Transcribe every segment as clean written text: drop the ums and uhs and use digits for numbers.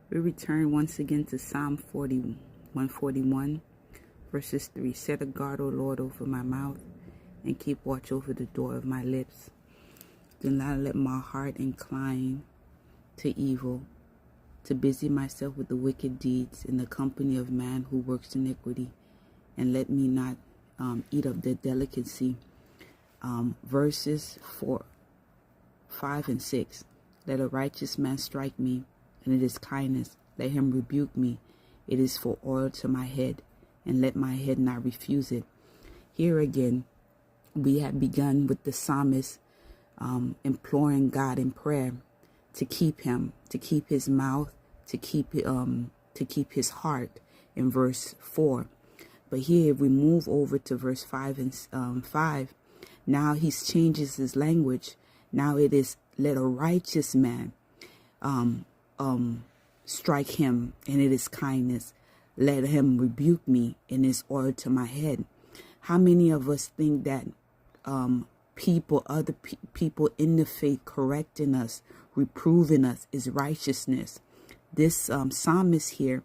We return once again to Psalm 141, verses 3. Set a guard, O Lord, over my mouth, and keep watch over the door of my lips. Do not let my heart incline to evil, to busy myself with the wicked deeds in the company of man who works iniquity, and let me not eat of their delicacy. Verses 4, 5, and 6. Let a righteous man strike me, and it is kindness. Let him rebuke me. It is for oil to my head, and let my head not refuse it. Here again, we have begun with the psalmist imploring God in prayer to keep him, to keep his mouth, to keep his heart in verse 4. But here we move over to verse 5 and 5. Now he changes his language. Now it is, let a righteous man strike him, and it is kindness. Let him rebuke me, and it's oil to my head. How many of us think that other people in the faith correcting us, reproving us, is righteousness? This psalmist here,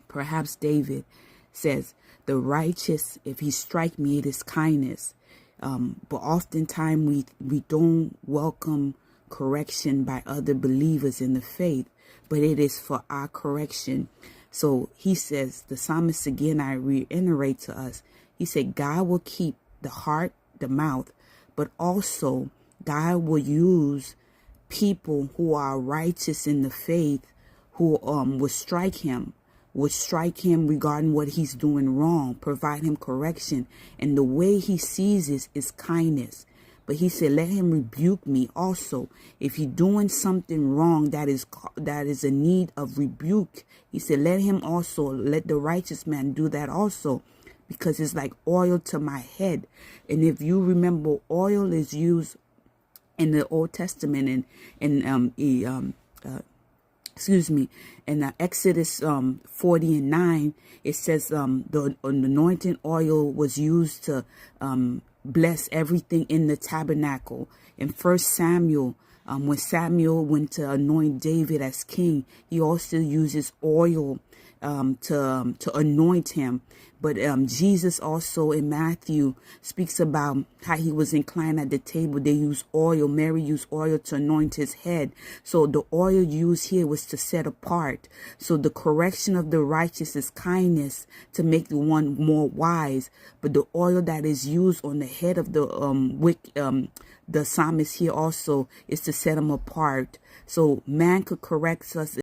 perhaps David, says, the righteous, if he strike me, it is kindness. But oftentimes we don't welcome correction by other believers in the faith, but it is for our correction. So he says, the psalmist again, I reiterate to us, he said, God will keep the heart, the mouth, but also God will use people who are righteous in the faith, who will strike him regarding what he's doing wrong, provide him correction. And the way he sees it is kindness. But he said, let him rebuke me also. If you're doing something wrong that is a need of rebuke, he said, let the righteous man do that also, because it's like oil to my head. And if you remember, oil is used in the Old Testament in Exodus 40 and 9, it says the anointing oil was used to bless everything in the tabernacle. In 1 Samuel, when Samuel went to anoint David as king, he also uses oil to anoint him. But Jesus also in Matthew speaks about how he was inclined at the table. They used oil. Mary used oil to anoint his head. So the oil used here was to set apart. So the correction of the righteous is kindness, to make the one more wise. But the oil that is used on the head of the psalmist here also is to set him apart. So man could correct us